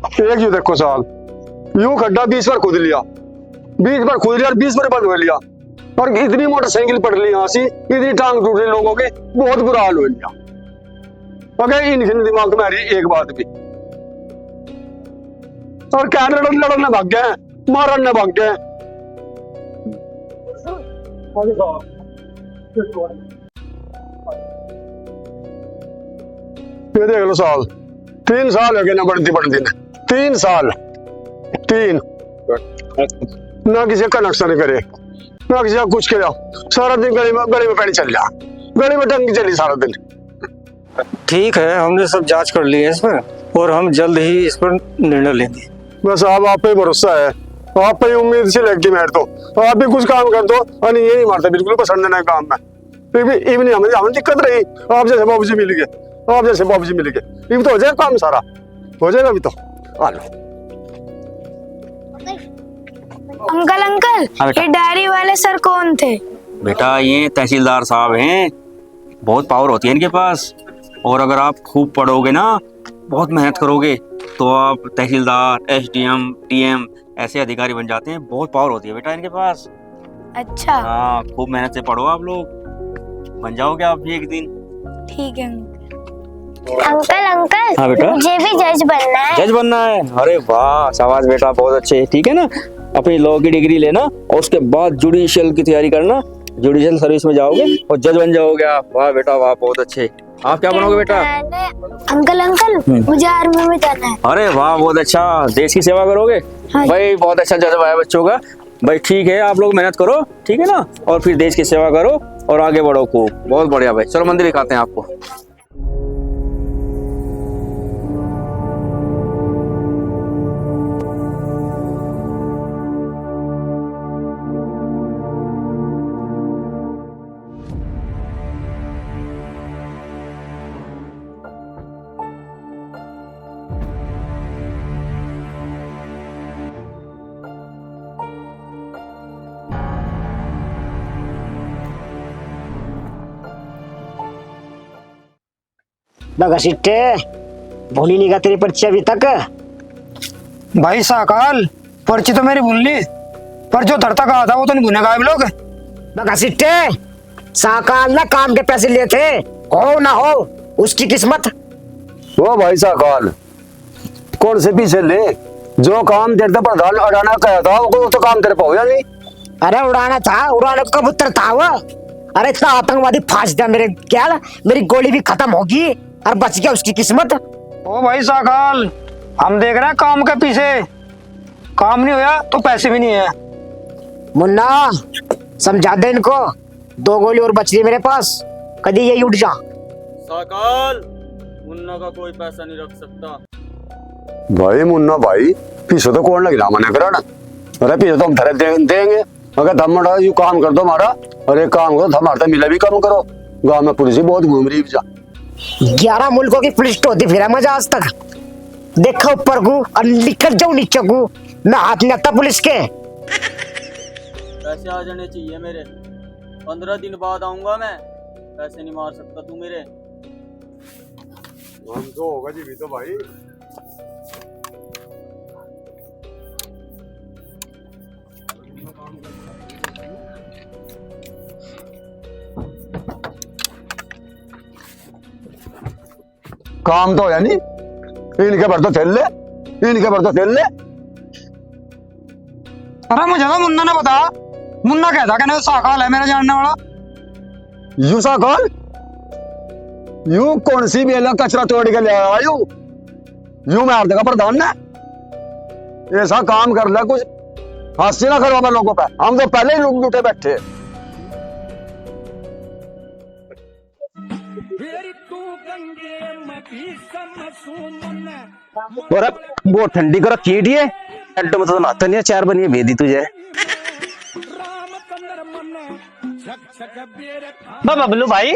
एक यू देखो साहब, यूं खड्डा 20 बार खोद लिया, 20 बार खोद लिया और 20 बार बंद हो लिया, और इतनी मोटरसाइकिल पड़ ली यहाँ से, इतनी टांग टूट रही लोगों के, बहुत बुरा हाल हो लिया। अगर इनके दिमाग में आ रही एक बात भी, और क्या लड़ने भाग गए, मारने भाग गए। ये देख लो साहब, 3 साल हो गए ना बढ़ती ने, 3 साल, 3 ना किसी का कनेक्शन करे, ना किसी का कुछ किया, सारा दिन गली में पानी चल जा, गली में टंकी चली सारा दिन। ठीक है, हमने सब जांच कर ली है इस पर, और हम जल्द ही इस पर निर्णय लेंगे। बस आप पे भरोसा है, आप पे उम्मीद से लग गई मेरे तो, आप भी कुछ काम कर दो। और ये नहीं मारता, बिल्कुल पसंद नहीं काम में, फिर भी इवनी हमें दिक्कत रही। आप जैसे बाबूजी मिल गए, आप जैसे बाबूजी मिल गए, इब तो हो जाएगा काम, सारा हो जाएगा अभी तो। आ लो अंकल, ये डायरी वाले सर कौन थे? बेटा ये तहसीलदार साहब हैं, बहुत पावर होती है इनके पास, और अगर आप खूब पढ़ोगे ना, बहुत मेहनत करोगे, तो आप तहसीलदार, SDM, DM ऐसे अधिकारी बन जाते हैं। बहुत पावर होती है बेटा इनके पास। अच्छा, हाँ, खूब मेहनत से पढ़ो, आप लोग बन जाओगे आप भी एक दिन। ठीक है अंकल। हाँ बेटा, मुझे भी जज बनना है। जज बनना है? अरे वाह, शाबाश बेटा, बहुत अच्छे। ठीक है ना, अपनी लॉ की डिग्री लेना और उसके बाद जुडिशियल की तैयारी करना, जुडिशियल सर्विस में जाओगे और जज बन जाओगे आप। वाह बेटा वाह, बहुत अच्छे। आप क्या बनोगे बेटा? अंकल मुझे आर्मी में जाना है। अरे वाह, बहुत अच्छा, देश की सेवा करोगे। हाँ। भाई बहुत अच्छा जज्बा है बच्चों का। भाई ठीक है, आप लोग मेहनत करो, ठीक है ना, और फिर देश की सेवा करो और आगे बढ़ो खूब। बहुत बढ़िया भाई, चलो मंदिर दिखाते हैं आपको। बगा सिट्टे, भूली नहीं गा तेरी पर्ची अभी तक? भाई साकाल, पर्ची तो मेरी भूल ली, पर जो धरता कहा था वो तो नहीं भूलेगा आप लोग। बगा सिट्टे, साकाल ना काम के पैसे लिए थे, हो ना हो उसकी किस्मत। वो भाई साहब कौन से पीछे ले, जो काम तेरे प्रधान अड़ाना कहा था वो तो काम तेरे पाओ या नहीं? अरे उड़ाना था, उड़ाने का कबूतर था वो। अरे इतना आतंकवादी फांस दिया मेरे, क्या मेरी गोली भी खत्म होगी और बच गया उसकी किस्मत। ओ भाई साकाल, हम देख रहे हैं काम के पीछे, काम नहीं होया तो पैसे भी नहीं है। मुन्ना समझा दे इनको, 2 गोली और बच रही मेरे पास, कभी यही उठ जा। साकाल, मुन्ना का कोई पैसा नहीं रख सकता। भाई मुन्ना भाई, पीछे तो कौन लग रहा मना करा ना? अरे पीछे तो हम धरे देंगे, अगर तुम यू काम कर दो हमारा, और एक काम करो हमारा मिला भी कम करो। गाँव में पुलिस बहुत घूम रही जा, 11 मुल्कों की पुलिस तो होती फिर मजा आज तक। देखो ऊपर को और निकल जाऊं नीचे को, मैं हाथ नहीं लगता पुलिस के। पैसे आ जाने चाहिए मेरे, 15 दिन बाद आऊंगा मैं, पैसे नहीं मार सकता तू मेरे। हम तो होगा जी भी तो भाई। काम तो है नहीं, इनके पर तो खेल ले, इनके पर तो खेल ले। अरे मुझे तो मुन्ना ने बताया, मुन्ना कहता कि साकाल है मेरा जानने वाला। यू साकाल, यू कौन सी बेला कचरा तोड़ के ले आया यू मार देगा प्रधान ने। ऐसा काम कर ले, कुछ हंसी ना करो लोगों पे, हम तो पहले ही लोग लूटे बैठे। और अब वो ठंडी को रखी है, अड्डो में तो नहाता नहीं है, 4 बनिए भेदी तुझे। बबलू भाई,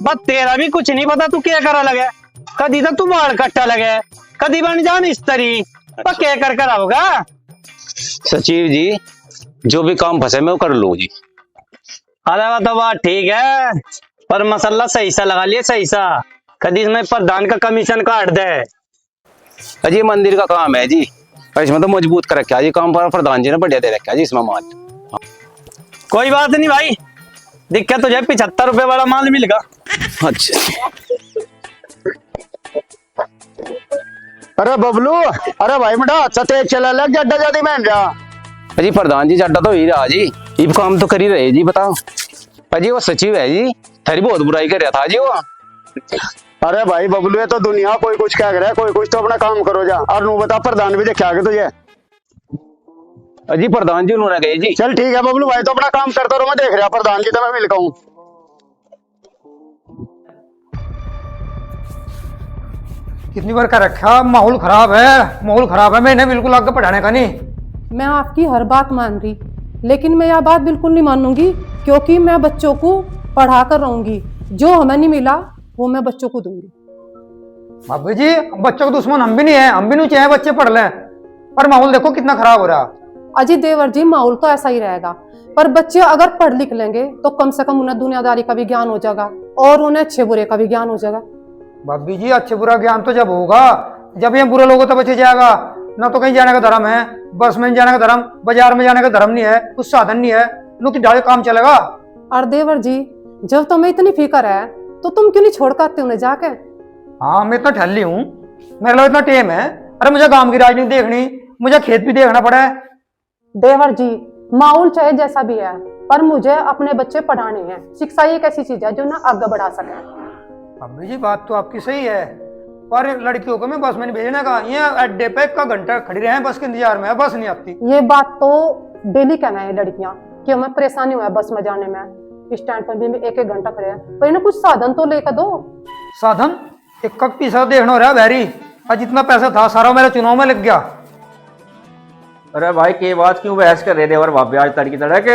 बस तेरा भी कुछ नहीं पता तू क्या करा लगे, कदी तक तू बाल कट्टा लगे, कदी बन जान इस्त्री, पर क्या कर होगा। सचिव जी, जो भी काम फंसे मैं वो कर लूँ जी। अरे वो तो बात ठीक है, पर मसला सही सा लगा लिए, सही सा, कदी इसमें प्रधान का कमीशन काट दे। अजी ये मंदिर का काम है जी, और इसमें तो मजबूत कर रखा है जी काम, पर प्रधान जी ने बढ़िया दे रखा है जी इसमें माल। कोई बात नहीं भाई, दिक्कत तुझे 75 रुपए वाला माल मिलेगा। अच्छा अरे बबलू, अरे भाई बेटा अच्छा तेज चला लग जड्डा जल्दी मैं जा। अजी प्रधान जी जाटा तो ही रहा जी, ये काम तो कर ही रहे जी, बताओ अजी वो सचिव है जी, थारी बहुत बुराई कर रहा था जी वो। अरे भाई बबलू, ये तो दुनिया कोई कुछ कह रहा है, कोई कुछ तो अपना काम करो जा। और नू बता प्रधान भी देखा के तुझे। अजी प्रधान जी उन्होंने कहे जी। चल ठीक है बबलू भाई, तो अपना काम करता रहो, मैं देख रहा प्रधान जी तो मैं मिल हूँ। कितनी बार कर रखा, माहौल खराब है, माहौल खराब है, मैंने बिल्कुल आगे पढ़ाने का नहीं। मैं आपकी हर बात मान रही, लेकिन मैं यह बात बिल्कुल नहीं मानूंगी, क्योंकि मैं बच्चों को पढ़ा कर रहूंगी। जो हमें नहीं मिला वो मैं बच्चों को दूंगी। बाबू जी बच्चों को दुश्मन हम भी नहीं है, हम भी नहीं चाहे बच्चे पढ़ लें, पर माहौल देखो कितना खराब हो रहा। अजय देवर जी, माहौल तो ऐसा ही रहेगा, पर बच्चे अगर पढ़ लिख लेंगे तो कम से कम उन्हें दुनियादारी का भी ज्ञान हो जाएगा और उन्हें अच्छे बुरे का भी ज्ञान हो जाएगा। भाभी जी अच्छे बुरा ज्ञान तो जब होगा जब ये बुरे लोगों तो बचे जाएगा। ना तो कहीं जाने का धर्म है, बस में जाने का धर्म, बाजार में जाने का धर्म नहीं है, कुछ साधन नहीं है, नुकी ढाले काम चलेगा। और देवर जी, जब तुम्हें इतनी फिक्र है तो तुम क्यों नहीं छोड़ कर आते उन्हें जाके? हाँ मैं इतना ठल्ली हूँ, मेरे लिए इतना टेम है। अरे मुझे गांव की राजनीति देखनी, मुझे खेत भी देखना पड़ा है। देवर जी, माहौल चाहे जैसा भी है, पर मुझे अपने बच्चे पढ़ाने हैं। शिक्षा एक ऐसी चीज है जो ना आगे बढ़ा सके। भाभी जी बात तो आपकी सही है, पर लड़कियों को मैं बस में नहीं भेजने का, ये अड्डे पे 1 घंटा खड़ी रहे बस के इंतजार में, बस नहीं आती। ये बात तो डेली कहना है लड़कियां कि हमें परेशानी हुआ है बस में जाने में, स्टैंड पर भी 1-1 घंटा खड़े हैं, पर इन्हें कुछ साधन तो लेकर दो। साधन एक पैसा देखना हो रहा है बैरी, आज जितना पैसा था सारा मेरे चुनाव में लग गया। अरे भाई के बात क्यों बहस कर रहे थे और भाभी आज तड़की तड़क।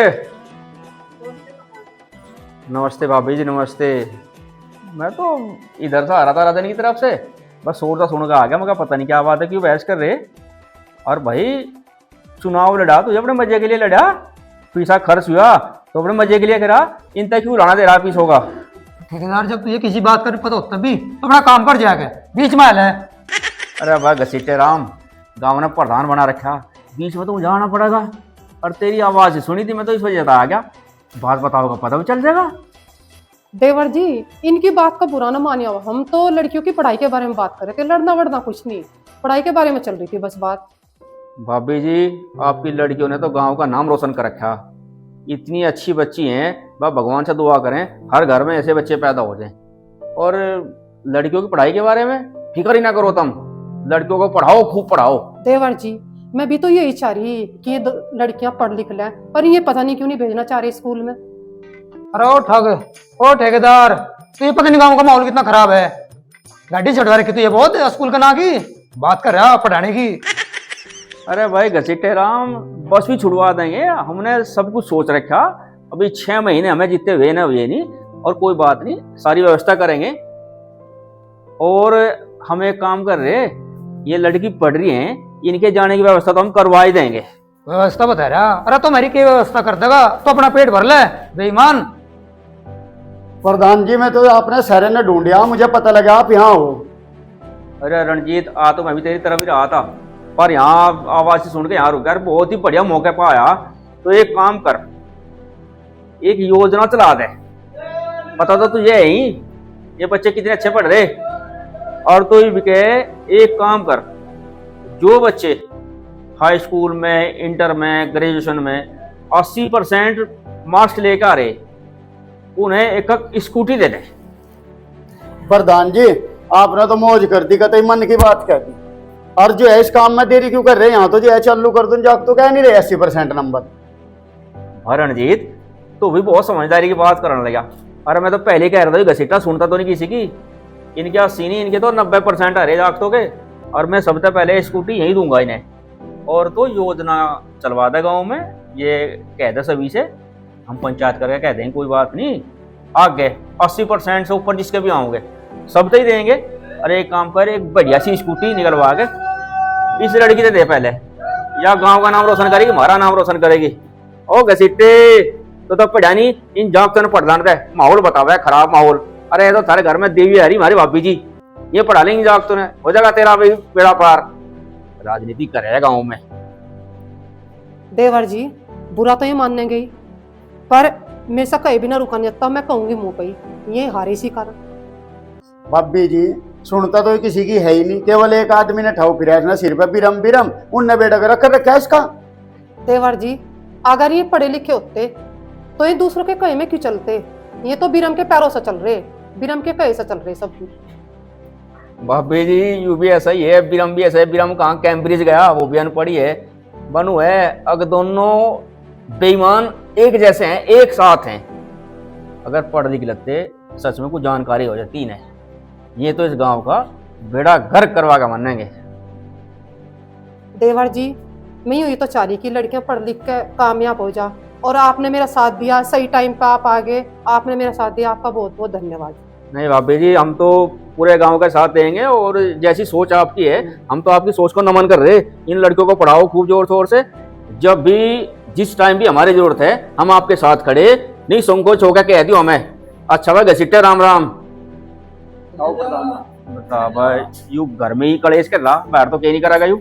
नमस्ते भाभी जी, नमस्ते। मैं तो इधर से आ रहा था राजन की तरफ से, बस शोर सुन का आ गया, मगर पता नहीं क्या बात है क्यों बहस कर रहे। और भाई चुनाव लड़ा तुझे अपने मजे के लिए लड़ा, पैसा खर्च हुआ तो अपने मजे के लिए करा, इन तक क्यों लाना दे रहा पीस होगा। ठेकेदार जब तुझे किसी बात का पता होता भी तो अपना काम कर जाएगा, बीच में है। अरे भाई घसीटे राम, गाँव ने प्रधान बना रखा, बीच में तो जाना पड़ेगा। और तेरी आवाज सुनी थी मैं तो इस वजह से आ गया, बात बताओगा पता भी चल जाएगा। देवर जी, इनकी बात का बुरा ना मानिए, हम तो लड़कियों की पढ़ाई के बारे में बात कर रहे थे, लड़ना वड़ना कुछ नहीं, पढ़ाई के बारे में चल रही थी बस बात। भाभी जी आपकी लड़कियों ने तो गांव का नाम रोशन कर रखा, इतनी अच्छी बच्ची हैं, बस भगवान से दुआ करें हर घर में ऐसे बच्चे पैदा हो जाएं। और लड़कियों की पढ़ाई के बारे में फिक्र ही ना करो तुम, लड़कियों को पढ़ाओ, खूब पढ़ाओ। देवर जी, मैं भी तो यही चाह रही कि ये लड़कियां पढ़ लिख लें, पर ये पता नहीं क्यों नहीं भेजना चाह रही स्कूल में। अरे ओ ठेकेदार, तो ये पता नहीं गाँव का माहौल कितना खराब है, गाड़ी चढ़वा रखी तो ये बहुत स्कूल का ना की बात कर रहा पढ़ाने की। अरे भाई घसीटे राम, बस भी छुड़वा देंगे, हमने सब कुछ सोच रखा, अभी 6 महीने हमें जितने हुए ना हुए नहीं, और कोई बात नहीं, सारी व्यवस्था करेंगे। और हम एक काम कर रहे, ये लड़की पढ़ रही है, इनके जाने की व्यवस्था तो हम करवा ही देंगे। व्यवस्था बता रहा, अरे तो मेरी क्या व्यवस्था कर देगा, तो अपना पेट भर ले बेईमान। प्रधान जी, मैं तो आपने सारे ने ढूंढिया, मुझे पता लगा आप यहाँ हो। अरे रणजीत, आ तो मैं भी तेरी तरफ ही रहा था, पर यहाँ आवाज से सुन के यहाँ रुक गया, बहुत ही बढ़िया मौके पर आया। तो एक काम कर, एक योजना चला दे, पता तो तुझे है ही ये बच्चे कितने अच्छे पढ़ रहे। और तो एक काम कर, जो बच्चे हाई स्कूल में, इंटर में, ग्रेजुएशन में 80% मार्क्स लेकर आ रहे, उन्हें एक स्कूटी दे दे। प्रधान जी आपने तो मौज कर दी, कतई मन की बात कर दी। और जो है इस काम में देरी क्यों कर रहे हैं, यहाँ तो जो है चालू कर दूं, जाग तो कह नहीं रहे 80% नंबर। और रणजीत तो भी बहुत समझदारी की बात करने लगा। अरे मैं तो पहले कह रहा था घसीटा सुनता तो नहीं किसी की, इनके 80 नहीं, इनके तो 90% आ रहे जागतों के। और मैं सबसे पहले स्कूटी यही दूंगा इन्हें। और तो योजना चलवा दे गाँव में, ये कह दे सभी से, हम पंचायत करके कह देंगे कोई बात नहीं, आगे 80% से ऊपर जिसके भी आओगे सब तो ही देंगे। अरे एक काम कर, एक बढ़िया सी स्कूटी निकलवा के इस लड़की से दे पहले, या गांव का नाम रोशन करेगी, हमारा नाम रोशन करेगी। ओ घसीटे तो पढ़ा नहीं, इन जागतों ने प्रधान दे, माहौल बतावा है खराब माहौल। अरे तो सारे घर में देवी हरी हमारी भाभी जी, ये पढ़ा लेंगे जाग तूने, हो जाएगा तेरा भी बेड़ा पार। राजनीति करेगा गाँव में। देवर जी बुरा तो ये मानने गई, पर मेरे से कहीं भी ना रुका नहीं जाता, मैं कहूंगी मुंह पे ही, ये हारे इसी कारण। भाभी जी सुनता तो किसी की है ही नहीं, केवल एक आदमी ने ठाव फिरा ना सिर पे बिरम बिरम, उनने बेटा कर रख रखा है इसका। देवर जी अगर ये पढ़े लिखे होते तो ये दूसरों के कहे में क्यों चलते? ये तो बिरम के पैरों से चल रहे, बिरम के कहे से चल रहे सब। भाभी जी यू भी ऐसा ही है, बिरम भी ऐसा है। बिरम कहाँ कैम्ब्रिज गया, वो भी अनपढ़ी है। बनू है, अगर दोनों बेईमान एक जैसे हैं, एक साथ हैं, अगर पढ़ लिख लगते सच में कुछ जानकारी हो जाती इन्हें। ये तो इस गांव का बेड़ा घर करवा का मानेंगे। देवर जी मैं यूं ही तो चाह रही कि लड़कियां पढ़ लिख के कामयाब हो जा, और आपने मेरा साथ दिया, सही टाइम पे आप आगे, आपने मेरा साथ दिया, आपका बहुत बहुत धन्यवाद। नहीं भाभी जी, हम तो पूरे गांव का साथ देंगे, और जैसी सोच आपकी है हम तो आपकी सोच को नमन कर रहे। इन लड़कियों को पढ़ाओ खूब जोर शोर से, जब भी जिस टाइम भी हमारी जरूरत है हम आपके साथ खड़े। नहीं संकोच होकर कह दियो हमें। अच्छा भाई घसीटे राम राम। बता भाई यू घर में ही कलेश कर रहा, बाहर तो कहीं नहीं करा यू।